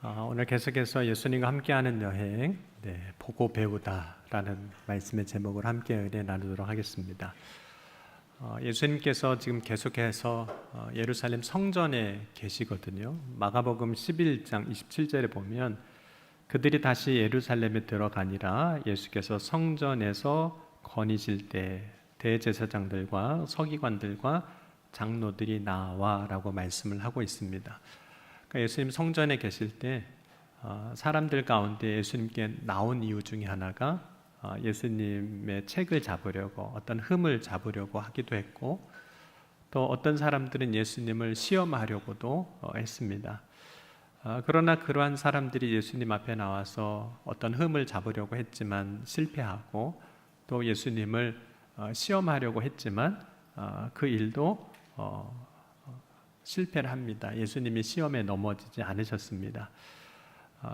오늘 계속해서 예수님과 함께하는 여행, 보고 배우다라는 말씀의 제목을 함께 은혜 나누도록 하겠습니다. 예수님께서 지금 계속해서 예루살렘 성전에 계시거든요. 마가복음 11장 27절에 보면 그들이 다시 예루살렘에 들어가니라 예수께서 성전에서 건의실 때 대제사장들과 서기관들과 장로들이 나와라고 말씀을 하고 있습니다. 그러니까 예수님 성전에 계실 때 사람들 가운데 예수님께 나온 이유 중에 하나가 예수님의 책을 잡으려고, 어떤 흠을 잡으려고 하기도 했고, 또 어떤 사람들은 예수님을 시험하려고도 했습니다. 그러나 그러한 사람들이 예수님 앞에 나와서 어떤 흠을 잡으려고 했지만 실패하고, 또 예수님을 시험하려고 했지만 그 일도 실패를 합니다. 예수님이 시험에 넘어지지 않으셨습니다.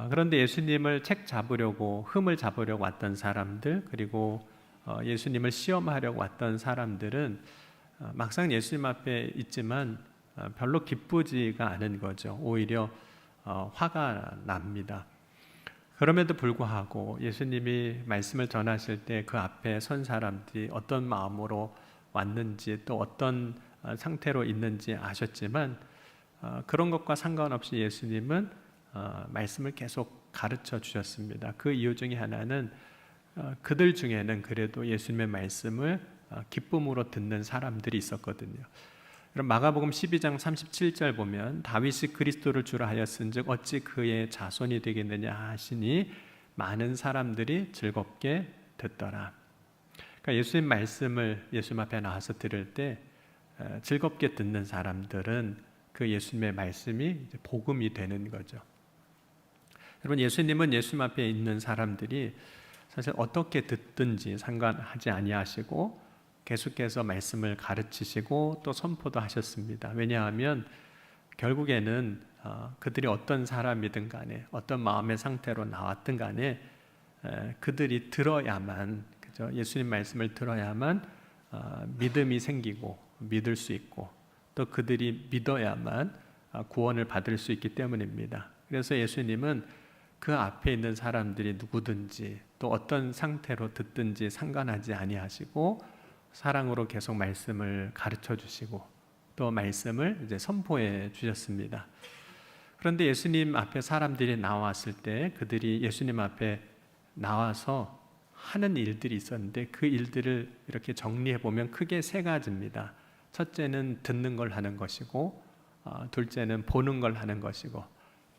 그런데 예수님을 책 잡으려고, 흠을 잡으려고 왔던 사람들, 그리고 예수님을 시험하려고 왔던 사람들은 막상 예수님 앞에 있지만 별로 기쁘지가 않은 거죠. 오히려 화가 납니다. 그럼에도 불구하고 예수님이 말씀을 전하실 때 그 앞에 선 사람들이 어떤 마음으로 왔는지, 또 어떤 상태로 있는지 아셨지만 그런 것과 상관없이 예수님은 말씀을 계속 가르쳐 주셨습니다. 그 이유 중에 하나는 그들 중에는 그래도 예수님의 말씀을 기쁨으로 듣는 사람들이 있었거든요. 그럼 마가복음 12장 37절 보면 다윗이 그리스도를 주라 하였은즉 어찌 그의 자손이 되겠느냐 하시니 많은 사람들이 즐겁게 듣더라. 그러니까 예수님 말씀을 예수님 앞에 나와서 들을 때 즐겁게 듣는 사람들은 그 예수님의 말씀이 복음이 되는 거죠. 여러분, 예수님은 예수님 앞에 있는 사람들이 사실 어떻게 듣든지 상관하지 아니하시고 계속해서 말씀을 가르치시고 또 선포도 하셨습니다. 왜냐하면 결국에는 그들이 어떤 사람이든 간에, 어떤 마음의 상태로 나왔든 간에 그들이 들어야만, 그죠? 예수님 말씀을 들어야만 믿음이 생기고 믿을 수 있고, 또 그들이 믿어야만 구원을 받을 수 있기 때문입니다. 그래서 예수님은 그 앞에 있는 사람들이 누구든지 또 어떤 상태로 듣든지 상관하지 아니하시고 사랑으로 계속 말씀을 가르쳐 주시고 또 말씀을 이제 선포해 주셨습니다. 그런데 예수님 앞에 사람들이 나왔을 때 그들이 예수님 앞에 나와서 하는 일들이 있었는데 그 일들을 이렇게 정리해 보면 크게 세 가지입니다. 첫째는 듣는 걸 하는 것이고, 둘째는 보는 걸 하는 것이고,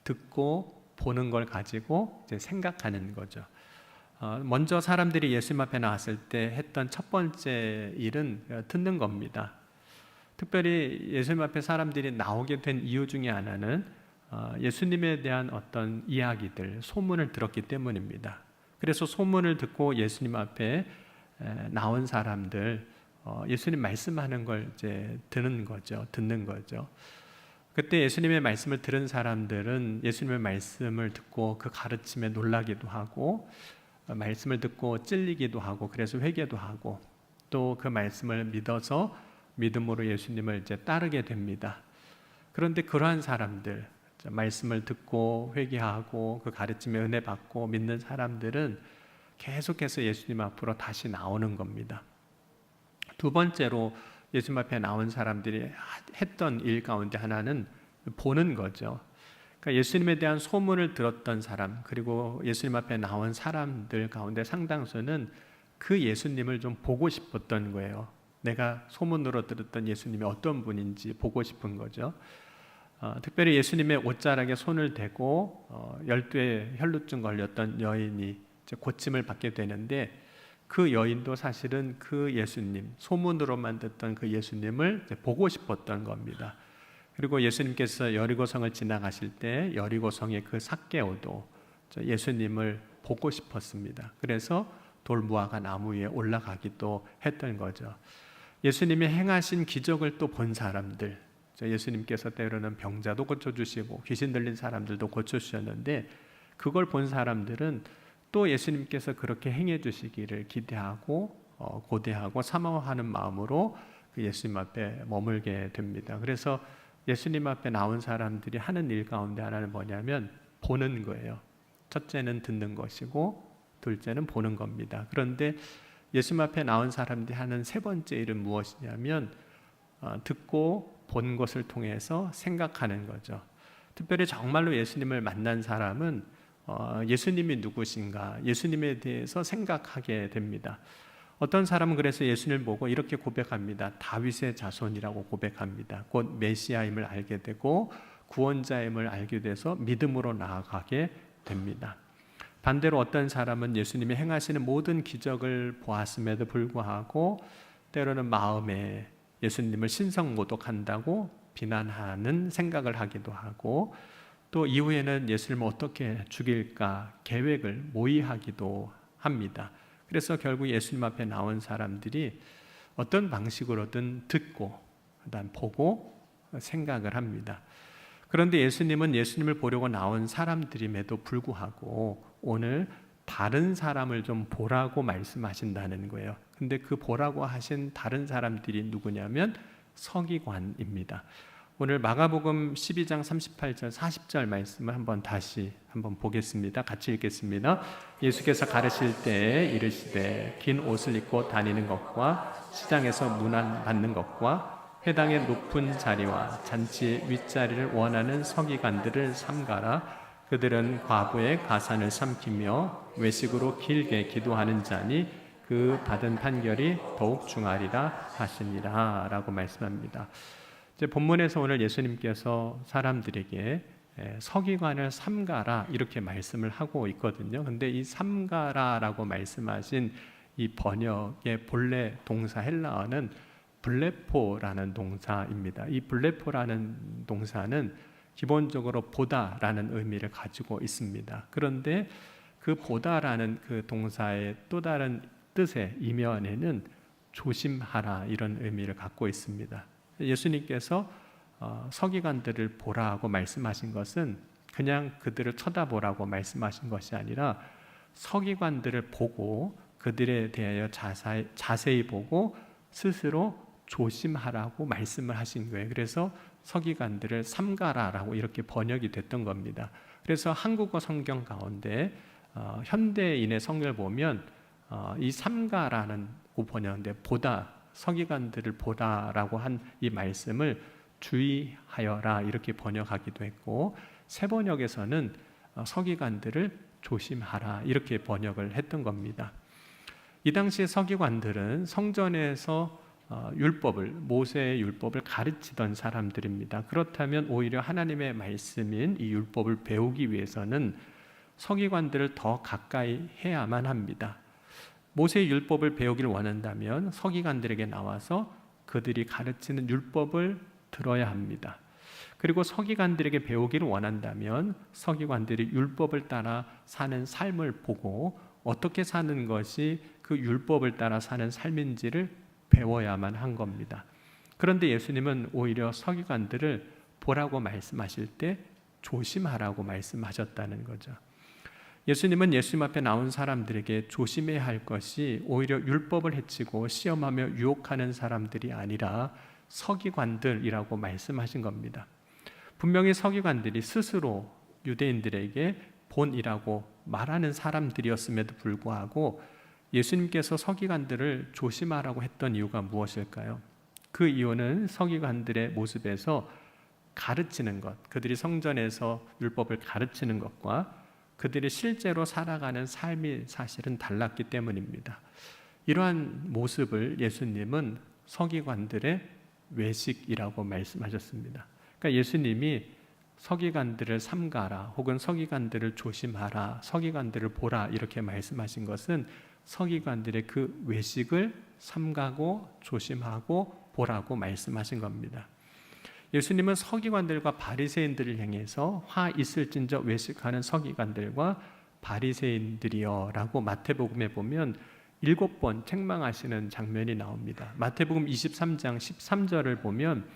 듣고 보는 걸 가지고 이제 생각하는 거죠. 먼저 사람들이 예수님 앞에 나왔을 때 했던 첫 번째 일은 듣는 겁니다. 특별히 예수님 앞에 사람들이 나오게 된 이유 중에 하나는 예수님에 대한 어떤 이야기들, 소문을 들었기 때문입니다. 그래서 소문을 듣고 예수님 앞에 나온 사람들, 예수님 말씀하는 걸 이제 듣는 거죠. 그때 예수님의 말씀을 들은 사람들은 예수님의 말씀을 듣고 그 가르침에 놀라기도 하고, 말씀을 듣고 찔리기도 하고, 그래서 회개도 하고, 또 그 말씀을 믿어서 믿음으로 예수님을 이제 따르게 됩니다. 그런데 그러한 사람들, 말씀을 듣고 회개하고 그 가르침에 은혜 받고 믿는 사람들은 계속해서 예수님 앞으로 다시 나오는 겁니다. 두 번째로 예수님 앞에 나온 사람들이 했던 일 가운데 하나는 보는 거죠. 그러니까 예수님에 대한 소문을 들었던 사람, 그리고 예수님 앞에 나온 사람들 가운데 상당수는 그 예수님을 좀 보고 싶었던 거예요. 내가 소문으로 들었던 예수님이 어떤 분인지 보고 싶은 거죠. 특별히 예수님의 옷자락에 손을 대고 12의 혈루증 걸렸던 여인이 이제 고침을 받게 되는데, 그 여인도 사실은 그 예수님, 소문으로만 듣던 그 예수님을 보고 싶었던 겁니다. 그리고 예수님께서 여리고성을 지나가실 때 여리고성의 그 삭개오도 예수님을 보고 싶었습니다. 그래서 돌무화과 나무 위에 올라가기도 했던 거죠. 예수님이 행하신 기적을 또 본 사람들, 예수님께서 때로는 병자도 고쳐주시고 귀신 들린 사람들도 고쳐주셨는데, 그걸 본 사람들은 또 예수님께서 그렇게 행해 주시기를 기대하고 고대하고 사모하는 마음으로 그 예수님 앞에 머물게 됩니다. 그래서 예수님 앞에 나온 사람들이 하는 일 가운데 하나는 뭐냐면 보는 거예요. 첫째는 듣는 것이고 둘째는 보는 겁니다. 그런데 예수님 앞에 나온 사람들이 하는 세 번째 일은 무엇이냐면 듣고 본 것을 통해서 생각하는 거죠. 특별히 정말로 예수님을 만난 사람은 예수님이 누구신가, 예수님에 대해서 생각하게 됩니다. 어떤 사람은 그래서 예수님을 보고 이렇게 고백합니다. 다윗의 자손이라고 고백합니다. 곧 메시아임을 알게 되고 구원자임을 알게 돼서 믿음으로 나아가게 됩니다. 반대로 어떤 사람은 예수님이 행하시는 모든 기적을 보았음에도 불구하고 때로는 마음에 예수님을 신성모독한다고 비난하는 생각을 하기도 하고, 또 이후에는 예수님을 어떻게 죽일까 계획을 모의하기도 합니다. 그래서 결국 예수님 앞에 나온 사람들이 어떤 방식으로든 듣고 그다음 보고 생각을 합니다. 그런데 예수님은 예수님을 보려고 나온 사람들임에도 불구하고 오늘 다른 사람을 좀 보라고 말씀하신다는 거예요. 근데 그 보라고 하신 다른 사람들이 누구냐면 서기관입니다. 오늘 마가복음 12장 38절 40절 말씀을 다시 한번 보겠습니다. 같이 읽겠습니다. 예수께서 가르칠 때에 이르시되 긴 옷을 입고 다니는 것과 시장에서 문안 받는 것과 회당의 높은 자리와 잔치 윗자리를 원하는 서기관들을 삼가라. 그들은 과부의 가산을 삼키며 외식으로 길게 기도하는 자니 그 받은 판결이 더욱 중하리라 하시니라 라고 말씀합니다. 이제 본문에서 오늘 예수님께서 사람들에게 서기관을 삼가라 이렇게 말씀을 하고 있거든요. 근데 이 삼가라라고 말씀하신 이 번역의 본래 동사 헬라어는 블레포라는 동사입니다. 이 블레포라는 동사는 기본적으로 보다라는 의미를 가지고 있습니다. 그런데 그 보다라는 그 동사의 또 다른 뜻의 이면에는 조심하라 이런 의미를 갖고 있습니다. 예수님께서 서기관들을 보라고 말씀하신 것은 그냥 그들을 쳐다보라고 말씀하신 것이 아니라 서기관들을 보고 그들에 대하여 자세히 보고 스스로 조심하라고 말씀을 하신 거예요. 그래서 서기관들을 삼가라라고 이렇게 번역이 됐던 겁니다. 그래서 한국어 성경 가운데 현대인의 성경을 보면 이 삼가라는 번역인데 보다, 서기관들을 보다라고 한 이 말씀을 주의하여라 이렇게 번역하기도 했고, 새 번역에서는 서기관들을 조심하라 이렇게 번역을 했던 겁니다. 이 당시의 서기관들은 성전에서 율법을, 모세의 율법을 가르치던 사람들입니다. 그렇다면 오히려 하나님의 말씀인 이 율법을 배우기 위해서는 서기관들을 더 가까이 해야만 합니다. 모세의 율법을 배우기를 원한다면 서기관들에게 나와서 그들이 가르치는 율법을 들어야 합니다. 그리고 서기관들에게 배우기를 원한다면 서기관들이 율법을 따라 사는 삶을 보고 어떻게 사는 것이 그 율법을 따라 사는 삶인지를 배워야만 한 겁니다. 그런데 예수님은 오히려 서기관들을 보라고 말씀하실 때 조심하라고 말씀하셨다는 거죠. 예수님은 예수님 앞에 나온 사람들에게 조심해야 할 것이 오히려 율법을 해치고 시험하며 유혹하는 사람들이 아니라 서기관들이라고 말씀하신 겁니다. 분명히 서기관들이 스스로 유대인들에게 본이라고 말하는 사람들이었음에도 불구하고 예수님께서 서기관들을 조심하라고 했던 이유가 무엇일까요? 그 이유는 서기관들의 모습에서 가르치는 것, 그들이 성전에서 율법을 가르치는 것과 그들이 실제로 살아가는 삶이 사실은 달랐기 때문입니다. 이러한 모습을 예수님은 서기관들의 외식이라고 말씀하셨습니다. 그러니까 예수님이 서기관들을 삼가라 혹은 서기관들을 조심하라, 서기관들을 보라 이렇게 말씀하신 것은 서기관들의 그 외식을 삼가고 조심하고 보라고 말씀하신 겁니다. 예수님은 서기관들과 바리새인들을 향해서 화 있을진저 외식하는 서기관들과 바리새인들이여 라고 마태복음에 보면 7번 책망하시는 장면이 나옵니다. 마태복음 23장 13절을 보면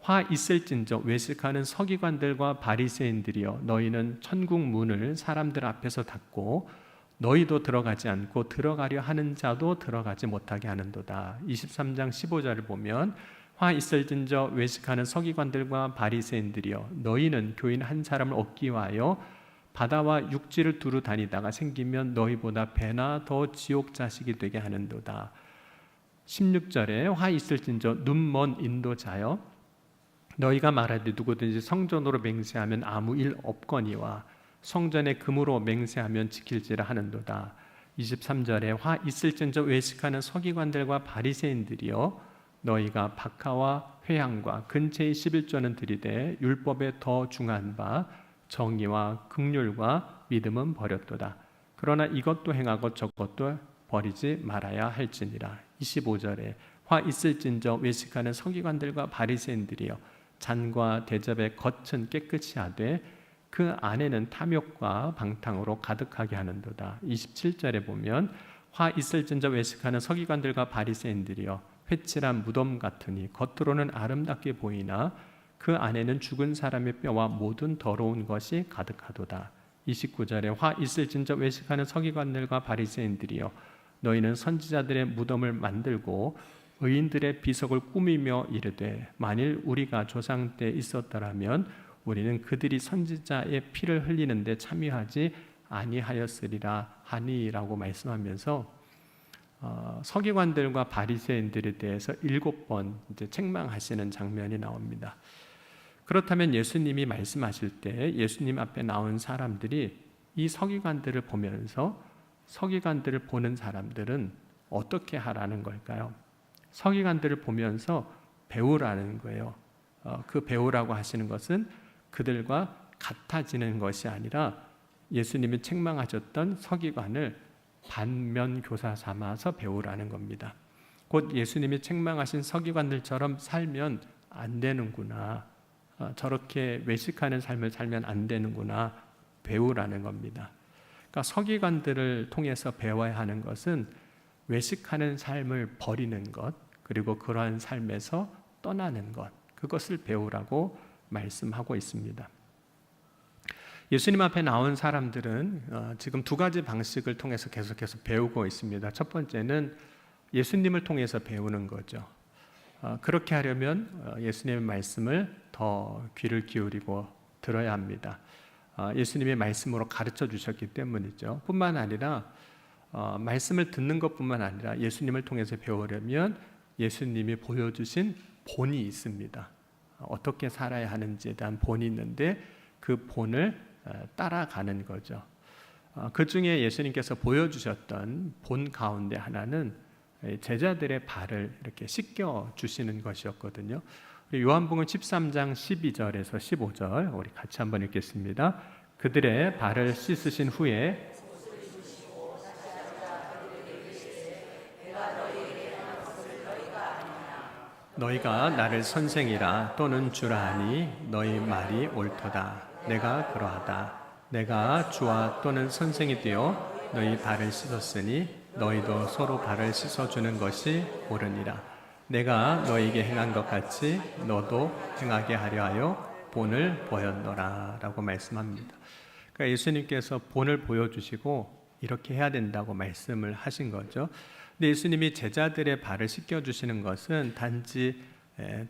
화 있을진저 외식하는 서기관들과 바리새인들이여 너희는 천국 문을 사람들 앞에서 닫고 너희도 들어가지 않고 들어가려 하는 자도 들어가지 못하게 하는도다. 23장 15절을 보면 화 있을진저 외식하는 서기관들과 바리새인들이여 너희는 교인 한 사람을 얻기 위하여 바다와 육지를 두루 다니다가 생기면 너희보다 배나 더 지옥 자식이 되게 하는도다. 16절에 화 있을진저 눈먼 인도자여 너희가 말하되 누구든지 성전으로 맹세하면 아무 일 없거니와 성전에 금으로 맹세하면 지킬지라 하는도다. 23절에 화 있을진저 외식하는 서기관들과 바리새인들이여 너희가 박하와 회향과 근체의 11조는 들이되 율법에 더 중한 바 정의와 긍휼과 믿음은 버렸도다. 그러나 이것도 행하고 저것도 버리지 말아야 할지니라. 25절에 화 있을진저 외식하는 서기관들과 바리새인들이여 잔과 대접의 겉은 깨끗이 하되 그 안에는 탐욕과 방탕으로 가득하게 하는도다. 27절에 보면 화 있을진저 외식하는 서기관들과 바리새인들이여 회칠한 무덤 같으니 겉으로는 아름답게 보이나 그 안에는 죽은 사람의 뼈와 모든 더러운 것이 가득하도다. 29절에 화 있을진저 외식하는 서기관들과 바리새인들이여 너희는 선지자들의 무덤을 만들고 의인들의 비석을 꾸미며 이르되 만일 우리가 조상 때 있었더라면 우리는 그들이 선지자의 피를 흘리는데 참여하지 아니하였으리라 하니라고 말씀하면서 서기관들과 바리새인들에 대해서 7번 이제 책망하시는 장면이 나옵니다. 그렇다면 예수님이 말씀하실 때 예수님 앞에 나온 사람들이 이 서기관들을 보면서 서기관들을 보는 사람들은 어떻게 하라는 걸까요? 서기관들을 보면서 배우라는 거예요. 그 배우라고 하시는 것은 그들과 같아지는 것이 아니라 예수님이 책망하셨던 서기관을 반면교사 삼아서 배우라는 겁니다. 곧 예수님이 책망하신 서기관들처럼 살면 안 되는구나, 저렇게 외식하는 삶을 살면 안 되는구나 배우라는 겁니다. 그러니까 서기관들을 통해서 배워야 하는 것은 외식하는 삶을 버리는 것, 그리고 그러한 삶에서 떠나는 것, 그것을 배우라고 말씀하고 있습니다. 예수님 앞에 나온 사람들은 지금 두 가지 방식을 통해서 계속해서 배우고 있습니다. 첫 번째는 예수님을 통해서 배우는 거죠. 그렇게 하려면 예수님의 말씀을 더 귀를 기울이고 들어야 합니다. 예수님의 말씀으로 가르쳐 주셨기 때문이죠. 뿐만 아니라 말씀을 듣는 것뿐만 아니라 예수님을 통해서 배우려면 예수님이 보여주신 본이 있습니다. 어떻게 살아야 하는지에 대한 본이 있는데 그 본을 따라가는 거죠. 그 중에 예수님께서 보여주셨던 본 가운데 하나는 제자들의 발을 이렇게 씻겨 주시는 것이었거든요. 요한복음 13장 12절에서 15절 우리 같이 한번 읽겠습니다. 그들의 발을 씻으신 후에 너희가 나를 선생이라 또는 주라 하니 너희 말이 옳도다. 내가 그러하다. 내가 주와 또는 선생이 되어 너희 발을 씻었으니 너희도 서로 발을 씻어주는 것이 옳으니라. 내가 너희에게 행한 것 같이 너도 행하게 하려 하여 본을 보였노라 라고 말씀합니다. 그러니까 예수님께서 본을 보여주시고 이렇게 해야 된다고 말씀을 하신 거죠. 근데 예수님이 제자들의 발을 씻겨주시는 것은 단지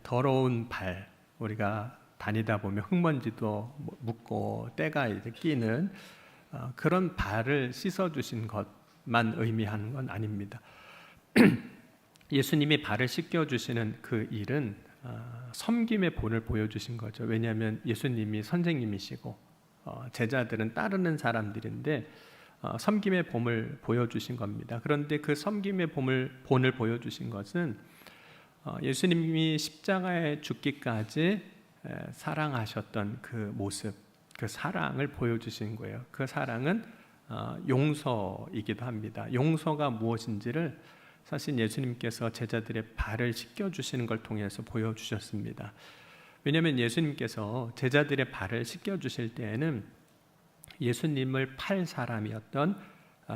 더러운 발, 우리가 다니다 보면 흙먼지도 묻고 때가 이제 끼는 그런 발을 씻어주신 것만 의미하는 건 아닙니다. 예수님이 발을 씻겨주시는 그 일은 섬김의 본을 보여주신 거죠. 왜냐하면 예수님이 선생님이시고 제자들은 따르는 사람들인데 섬김의 본을 보여주신 겁니다. 그런데 그 섬김의 본을 보여주신 것은 예수님이 십자가에 죽기까지 사랑하셨던 그 모습, 그 사랑을 보여주신 거예요. 그 사랑은 용서이기도 합니다. 용서가 무엇인지를 사실 예수님께서 제자들의 발을 씻겨주시는 걸 통해서 보여주셨습니다. 왜냐하면 예수님께서 제자들의 발을 씻겨주실 때에는 예수님을 팔 사람이었던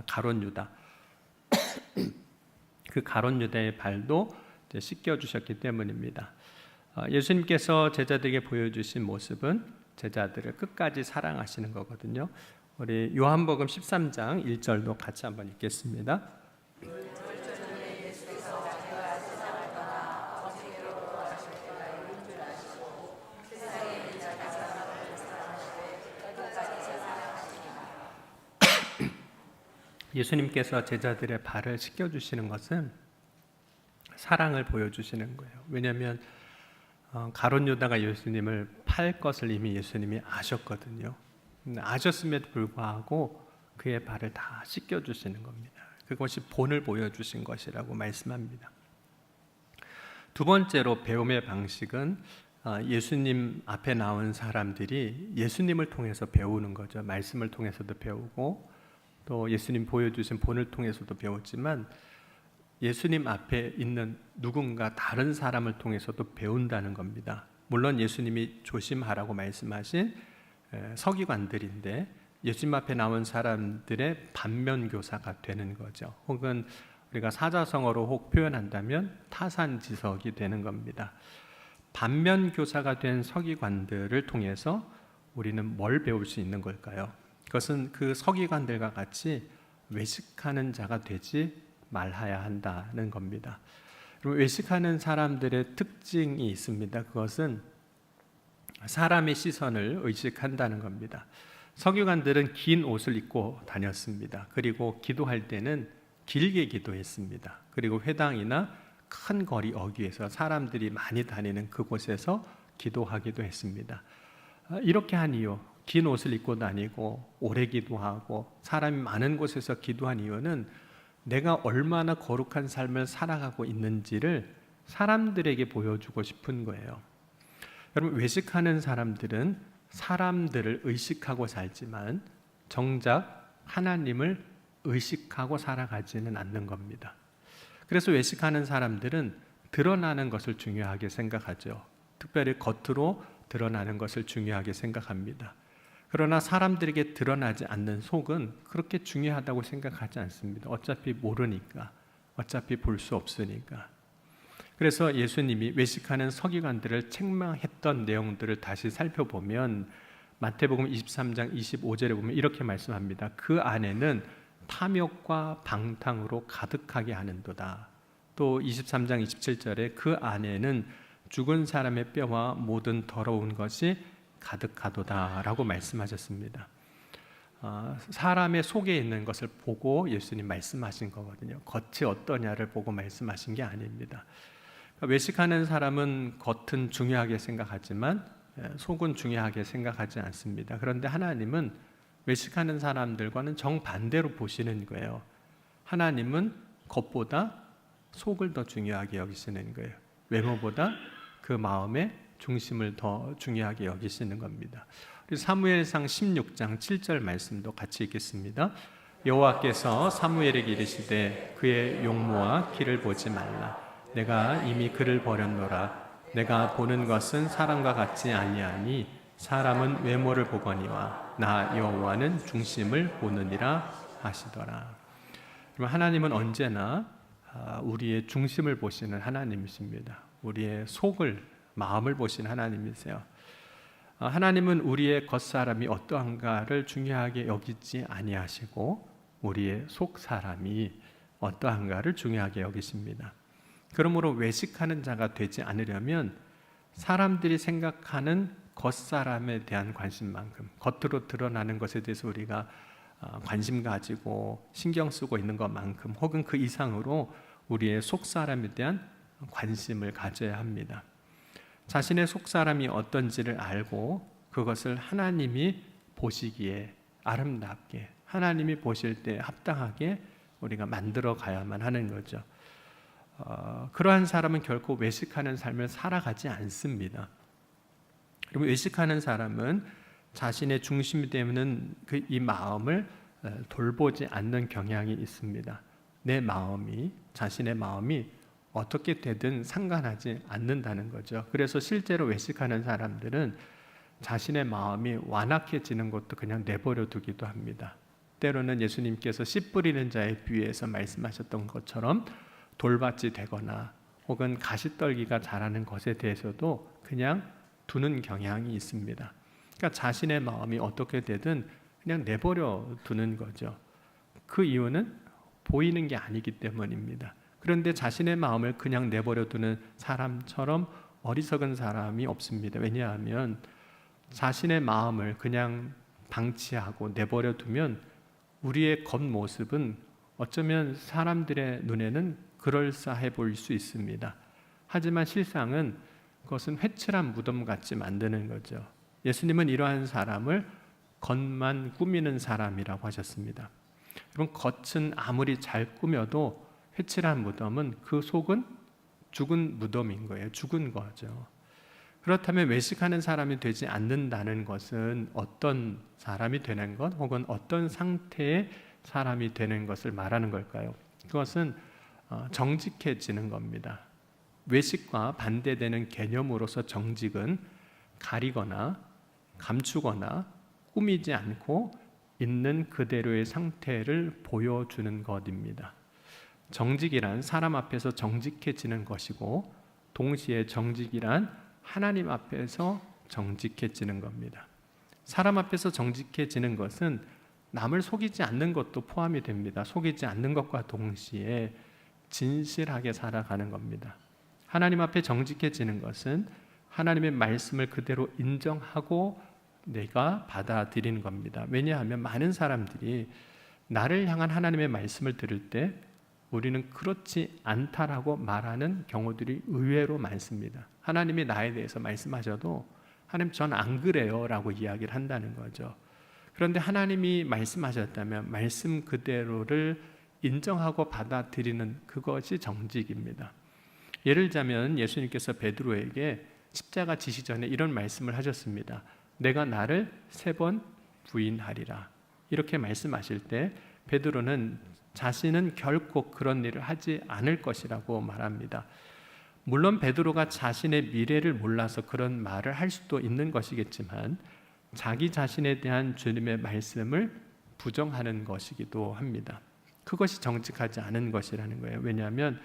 가룟 유다, 그 가룟 유다의 발도 씻겨주셨기 때문입니다. 예수님께서 제자들에게 보여주신 모습은 제자들을 끝까지 사랑하시는 거거든요. 우리 요한복음 13장 1절도 같이 한번 읽겠습니다. 예수님께서 제자들의 발을 씻겨주시는 것은 사랑을 보여주시는 거예요. 왜냐하면 가룟 유다가 예수님을 팔 것을 이미 예수님이 아셨거든요. 아셨음에도 불구하고 그의 발을 다 씻겨주시는 겁니다. 그것이 본을 보여주신 것이라고 말씀합니다. 두 번째로 배움의 방식은 예수님 앞에 나온 사람들이 예수님을 통해서 배우는 거죠. 말씀을 통해서도 배우고 또 예수님 보여주신 본을 통해서도 배웠지만 예수님 앞에 있는 누군가 다른 사람을 통해서도 배운다는 겁니다. 물론 예수님이 조심하라고 말씀하신 서기관들인데 예수님 앞에 나온 사람들의 반면교사가 되는 거죠. 혹은 우리가 사자성어로 혹 표현한다면 타산지석이 되는 겁니다. 반면교사가 된 서기관들을 통해서 우리는 뭘 배울 수 있는 걸까요? 그것은 그 서기관들과 같이 외식하는 자가 되지 말아야 한다는 겁니다. 외식하는 사람들의 특징이 있습니다. 그것은 사람의 시선을 의식한다는 겁니다. 서기관들은 긴 옷을 입고 다녔습니다. 그리고 기도할 때는 길게 기도했습니다. 그리고 회당이나 큰 거리 어귀에서 사람들이 많이 다니는 그곳에서 기도하기도 했습니다. 이렇게 한 이유, 긴 옷을 입고 다니고 오래 기도하고 사람이 많은 곳에서 기도한 이유는 내가 얼마나 거룩한 삶을 살아가고 있는지를 사람들에게 보여주고 싶은 거예요. 여러분, 외식하는 사람들은 사람들을 의식하고 살지만 정작 하나님을 의식하고 살아가지는 않는 겁니다. 그래서 외식하는 사람들은 드러나는 것을 중요하게 생각하죠. 특별히 겉으로 드러나는 것을 중요하게 생각합니다. 그러나 사람들에게 드러나지 않는 속은 그렇게 중요하다고 생각하지 않습니다. 어차피 모르니까, 어차피 볼 수 없으니까. 그래서 예수님이 외식하는 서기관들을 책망했던 내용들을 다시 살펴보면 마태복음 23장 25절에 보면 이렇게 말씀합니다. 그 안에는 탐욕과 방탕으로 가득하게 하는도다. 또 23장 27절에 그 안에는 죽은 사람의 뼈와 모든 더러운 것이 가득하도다 라고 말씀하셨습니다. 사람의 속에 있는 것을 보고 예수님 말씀하신 거거든요. 겉이 어떠냐를 보고 말씀하신 게 아닙니다. 외식하는 사람은 겉은 중요하게 생각하지만 속은 중요하게 생각하지 않습니다. 그런데 하나님은 외식하는 사람들과는 정반대로 보시는 거예요. 하나님은 겉보다 속을 더 중요하게 여기시는 거예요. 외모보다 그 마음의 중심을 더 중요하게 여기시는 겁니다. 사무엘상 16장 7절 말씀도 같이 읽겠습니다. 여호와께서 사무엘에게 이르시되 그의 용모와 키를 보지 말라. 내가 이미 그를 버렸노라. 내가 보는 것은 사람과 같지 아니하니 사람은 외모를 보거니와 나 여호와는 중심을 보느니라 하시더라. 하나님은 언제나 우리의 중심을 보시는 하나님이십니다. 우리의 속을, 마음을 보시는 하나님이세요. 하나님은 우리의 겉사람이 어떠한가를 중요하게 여기지 아니하시고 우리의 속사람이 어떠한가를 중요하게 여기십니다. 그러므로 외식하는 자가 되지 않으려면 사람들이 생각하는 겉사람에 대한 관심만큼, 겉으로 드러나는 것에 대해서 우리가 관심 가지고 신경 쓰고 있는 것만큼 혹은 그 이상으로 우리의 속사람에 대한 관심을 가져야 합니다. 자신의 속사람이 어떤지를 알고 그것을 하나님이 보시기에 아름답게, 하나님이 보실 때 합당하게 우리가 만들어 가야만 하는 거죠. 그러한 사람은 결코 외식하는 삶을 살아가지 않습니다. 그리고 외식하는 사람은 자신의 중심이 되는 이 마음을 돌보지 않는 경향이 있습니다. 내 마음이, 자신의 마음이 어떻게 되든 상관하지 않는다는 거죠. 그래서 실제로 외식하는 사람들은 자신의 마음이 완악해지는 것도 그냥 내버려 두기도 합니다. 때로는 예수님께서 씨 뿌리는 자의 비유에서 말씀하셨던 것처럼 돌밭이 되거나 혹은 가시떨기가 자라는 것에 대해서도 그냥 두는 경향이 있습니다. 그러니까 자신의 마음이 어떻게 되든 그냥 내버려 두는 거죠. 그 이유는 보이는 게 아니기 때문입니다. 그런데 자신의 마음을 그냥 내버려 두는 사람처럼 어리석은 사람이 없습니다. 왜냐하면 자신의 마음을 그냥 방치하고 내버려 두면 우리의 겉모습은 어쩌면 사람들의 눈에는 그럴싸해 보일 수 있습니다. 하지만 실상은 그것은 회칠한 무덤 같이 만드는 거죠. 예수님은 이러한 사람을 겉만 꾸미는 사람이라고 하셨습니다. 여러분, 겉은 아무리 잘 꾸며도 회칠한 무덤은 그 속은 죽은 무덤인 거예요. 죽은 거죠. 그렇다면 외식하는 사람이 되지 않는다는 것은 어떤 사람이 되는 것 혹은 어떤 상태의 사람이 되는 것을 말하는 걸까요? 그것은 정직해지는 겁니다. 외식과 반대되는 개념으로서 정직은 가리거나 감추거나 꾸미지 않고 있는 그대로의 상태를 보여주는 것입니다. 정직이란 사람 앞에서 정직해지는 것이고 동시에 정직이란 하나님 앞에서 정직해지는 겁니다. 사람 앞에서 정직해지는 것은 남을 속이지 않는 것도 포함이 됩니다. 속이지 않는 것과 동시에 진실하게 살아가는 겁니다. 하나님 앞에 정직해지는 것은 하나님의 말씀을 그대로 인정하고 내가 받아들이는 겁니다. 왜냐하면 많은 사람들이 나를 향한 하나님의 말씀을 들을 때 우리는 그렇지 않다라고 말하는 경우들이 의외로 많습니다. 하나님이 나에 대해서 말씀하셔도 하나님 전 안 그래요 라고 이야기를 한다는 거죠. 그런데 하나님이 말씀하셨다면 말씀 그대로를 인정하고 받아들이는 그것이 정직입니다. 예를 들자면 예수님께서 베드로에게 십자가 지시 전에 이런 말씀을 하셨습니다. 내가 나를 3번 부인하리라. 이렇게 말씀하실 때 베드로는 자신은 결코 그런 일을 하지 않을 것이라고 말합니다. 물론 베드로가 자신의 미래를 몰라서 그런 말을 할 수도 있는 것이겠지만 자기 자신에 대한 주님의 말씀을 부정하는 것이기도 합니다. 그것이 정직하지 않은 것이라는 거예요. 왜냐하면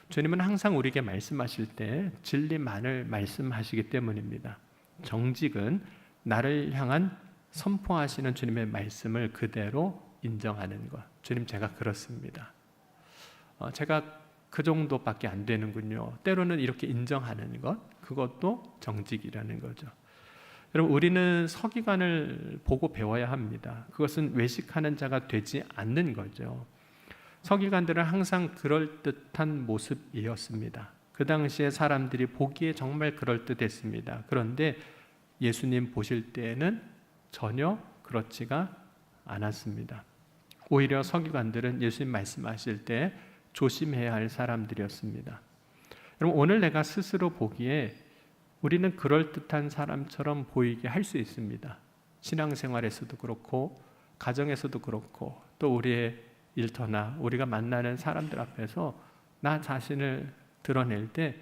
주님은 항상 우리에게 말씀하실 때 진리만을 말씀하시기 때문입니다. 정직은 나를 향한 선포하시는 주님의 말씀을 그대로 인정하는 것. 주님, 제가 그렇습니다. 제가 그 정도밖에 안 되는군요. 때로는 이렇게 인정하는 것, 그것도 정직이라는 거죠. 여러분, 우리는 서기관을 보고 배워야 합니다. 그것은 외식하는 자가 되지 않는 거죠. 서기관들은 항상 그럴듯한 모습이었습니다. 그 당시에 사람들이 보기에 정말 그럴듯했습니다. 그런데 예수님 보실 때에는 전혀 그렇지가 않았습니다. 오히려 서기관들은 예수님 말씀하실 때 조심해야 할 사람들이었습니다. 여러분, 오늘 내가 스스로 보기에 우리는 그럴듯한 사람처럼 보이게 할 수 있습니다. 신앙생활에서도 그렇고 가정에서도 그렇고 또 우리의 일터나 우리가 만나는 사람들 앞에서 나 자신을 드러낼 때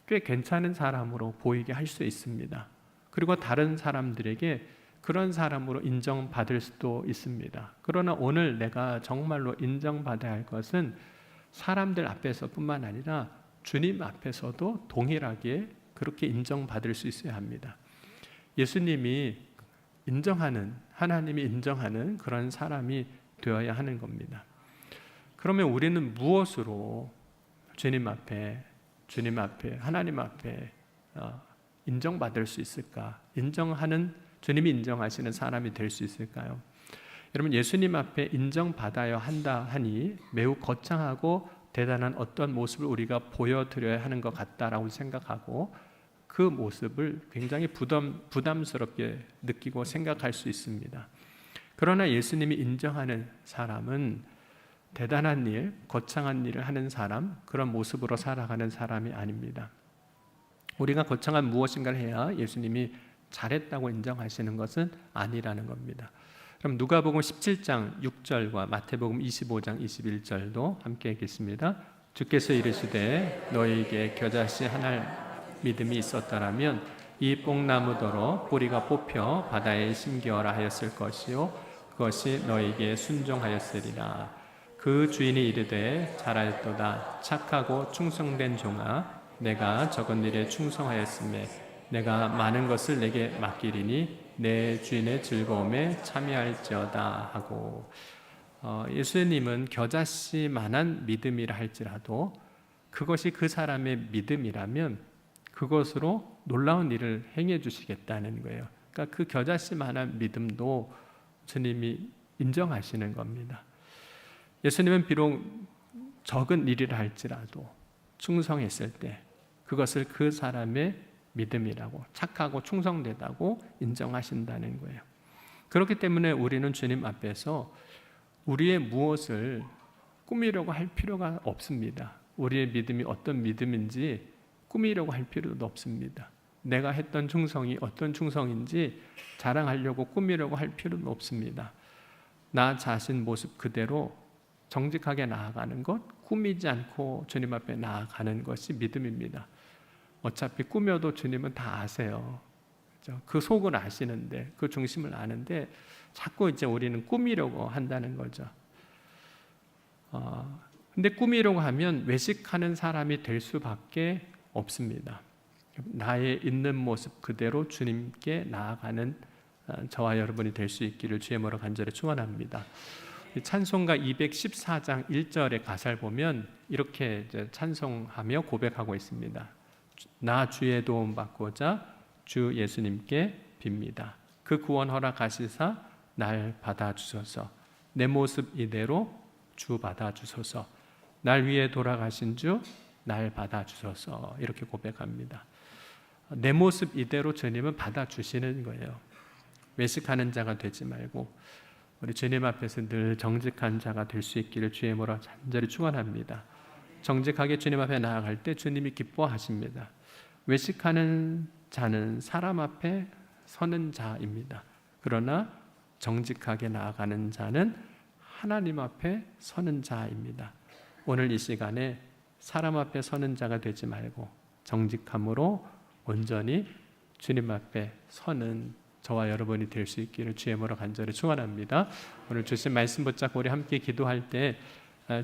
꽤 괜찮은 사람으로 보이게 할 수 있습니다. 그리고 다른 사람들에게 그런 사람으로 인정받을 수도 있습니다. 그러나 오늘 내가 정말로 인정받아야 할 것은 사람들 앞에서뿐만 아니라 주님 앞에서도 동일하게 그렇게 인정받을 수 있어야 합니다. 예수님이 인정하는, 하나님이 인정하는 그런 사람이 되어야 하는 겁니다. 그러면 우리는 무엇으로 주님 앞에, 하나님 앞에 인정받을 수 있을까? 주님이 인정하시는 사람이 될 수 있을까요? 여러분, 예수님 앞에 인정받아야 한다 하니 매우 거창하고 대단한 어떤 모습을 우리가 보여드려야 하는 것 같다라고 생각하고 그 모습을 굉장히 부담스럽게 느끼고 생각할 수 있습니다. 그러나 예수님이 인정하는 사람은 대단한 일, 거창한 일을 하는 사람, 그런 모습으로 살아가는 사람이 아닙니다. 우리가 거창한 무엇인가를 해야 예수님이 잘했다고 인정하시는 것은 아니라는 겁니다. 그럼 누가복음 17장 6절과 마태복음 25장 21절도 함께 읽겠습니다. 주께서 이르시되 너희에게 겨자씨 하나 믿음이 있었더라면 이 뽕나무더러 뿌리가 뽑혀 바다에 심기어라 하였을 것이요 그것이 너희에게 순종하였으리라. 그 주인이 이르되 잘하였도다. 착하고 충성된 종아, 내가 적은 일에 충성하였으며 내가 많은 것을 내게 맡기리니 내 주인의 즐거움에 참여할지어다 하고, 예수님은 겨자씨만한 믿음이라 할지라도 그것이 그 사람의 믿음이라면 그것으로 놀라운 일을 행해 주시겠다는 거예요. 그러니까 그 겨자씨만한 믿음도 주님이 인정하시는 겁니다. 예수님은 비록 적은 일이라 할지라도 충성했을 때 그것을 그 사람의 믿음이라고, 착하고 충성되다고 인정하신다는 거예요. 그렇기 때문에 우리는 주님 앞에서 우리의 무엇을 꾸미려고 할 필요가 없습니다. 우리의 믿음이 어떤 믿음인지 꾸미려고 할 필요도 없습니다. 내가 했던 충성이 어떤 충성인지 자랑하려고 꾸미려고 할 필요는 없습니다. 나 자신 모습 그대로 정직하게 나아가는 것, 꾸미지 않고 주님 앞에 나아가는 것이 믿음입니다. 어차피 꾸며도 주님은 다 아세요. 그렇죠? 그 속을 아시는데, 그 중심을 아는데 자꾸 이제 우리는 꾸미려고 한다는 거죠. 근데 꾸미려고 하면 외식하는 사람이 될 수밖에 없습니다. 나의 있는 모습 그대로 주님께 나아가는 저와 여러분이 될 수 있기를 주의 이름으로 간절히 축원합니다. 찬송가 214장 1절의 가사를 보면 이렇게 찬송하며 고백하고 있습니다. 나 주의 도움 받고자 주 예수님께 빕니다. 그 구원 허락하시사 날 받아주소서. 내 모습 이대로 주 받아주소서. 날 위해 돌아가신 주 날 받아주소서. 이렇게 고백합니다. 내 모습 이대로 주님은 받아주시는 거예요. 외식하는 자가 되지 말고 우리 주님 앞에서 늘 정직한 자가 될 수 있기를 주의 이름으로 간절히 축원합니다. 정직하게 주님 앞에 나아갈 때 주님이 기뻐하십니다. 외식하는 자는 사람 앞에 서는 자입니다. 그러나 정직하게 나아가는 자는 하나님 앞에 서는 자입니다. 오늘 이 시간에 사람 앞에 서는 자가 되지 말고 정직함으로 온전히 주님 앞에 서는 저와 여러분이 될 수 있기를 주의 이름으로 간절히 축원합니다. 오늘 주신 말씀 붙잡고 우리 함께 기도할 때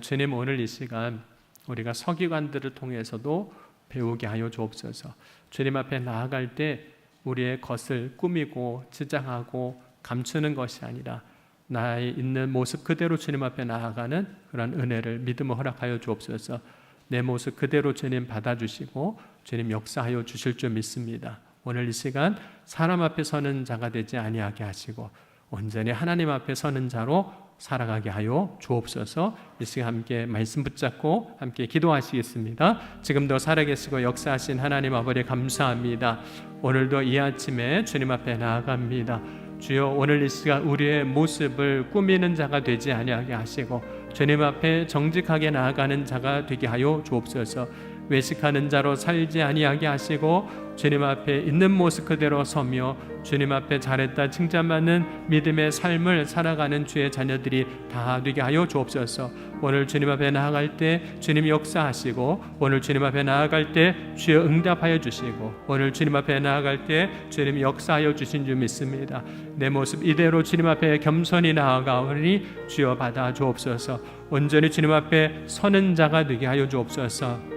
주님, 오늘 이 시간 우리가 서기관들을 통해서도 배우게 하여 주옵소서. 주님 앞에 나아갈 때 우리의 것을 꾸미고 치장하고 감추는 것이 아니라 나의 있는 모습 그대로 주님 앞에 나아가는 그런 은혜를, 믿음을 허락하여 주옵소서. 내 모습 그대로 주님 받아주시고 주님 역사하여 주실 줄 믿습니다. 오늘 이 시간 사람 앞에 서는 자가 되지 아니하게 하시고 온전히 하나님 앞에 서는 자로 살아가게 하여 주옵소서. 이 시간 함께 말씀 붙잡고 함께 기도하시겠습니다. 지금도 살아계시고 역사하신 하나님 아버지 감사합니다. 오늘도 이 아침에 주님 앞에 나아갑니다. 주여, 오늘 이 시간 우리의 모습을 꾸미는 자가 되지 아니하게 하시고 주님 앞에 정직하게 나아가는 자가 되게 하여 주옵소서. 외식하는 자로 살지 아니하게 하시고 주님 앞에 있는 모습 그대로 서며 주님 앞에 잘했다 칭찬받는 믿음의 삶을 살아가는 주의 자녀들이 다 되게 하여 주옵소서. 오늘 주님 앞에 나아갈 때 주님 역사하시고 오늘 주님 앞에 나아갈 때 주여 응답하여 주시고 오늘 주님 앞에 나아갈 때 주님 역사하여 주신 줄 믿습니다. 내 모습 이대로 주님 앞에 겸손히 나아가오니 주여 받아 주옵소서. 온전히 주님 앞에 서는 자가 되게 하여 주옵소서.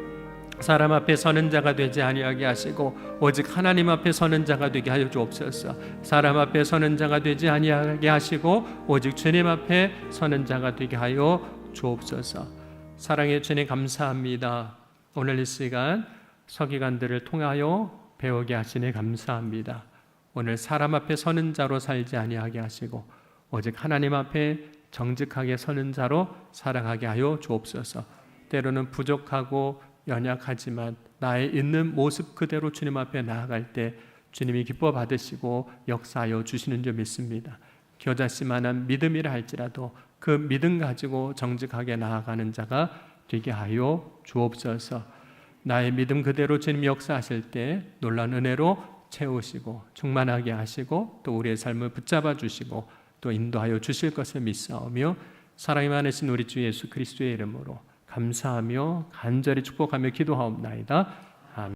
사람 앞에 서는 자가 되지 아니하게 하시고 오직 하나님 앞에 서는 자가 되게 하여 주옵소서. 사람 앞에 서는 자가 되지 아니하게 하시고 오직 주님 앞에 서는 자가 되게 하여 주옵소서. 사랑의 주님 감사합니다. 오늘 이 시간 서기관들을 통하여 배우게 하시니 감사합니다. 오늘 사람 앞에 서는 자로 살지 아니하게 하시고 오직 하나님 앞에 정직하게 서는 자로 살아가게 하여 주옵소서. 때로는 부족하고 연약하지만 나의 있는 모습 그대로 주님 앞에 나아갈 때 주님이 기뻐 받으시고 역사하여 주시는 줄 믿습니다. 겨자씨만한 믿음이라 할지라도 그 믿음 가지고 정직하게 나아가는 자가 되게 하여 주옵소서. 나의 믿음 그대로 주님 역사하실 때 놀라운 은혜로 채우시고 충만하게 하시고 또 우리의 삶을 붙잡아 주시고 또 인도하여 주실 것을 믿사오며 사랑이 많으신 우리 주 예수 그리스도의 이름으로 감사하며 간절히 축복하며 기도하옵나이다.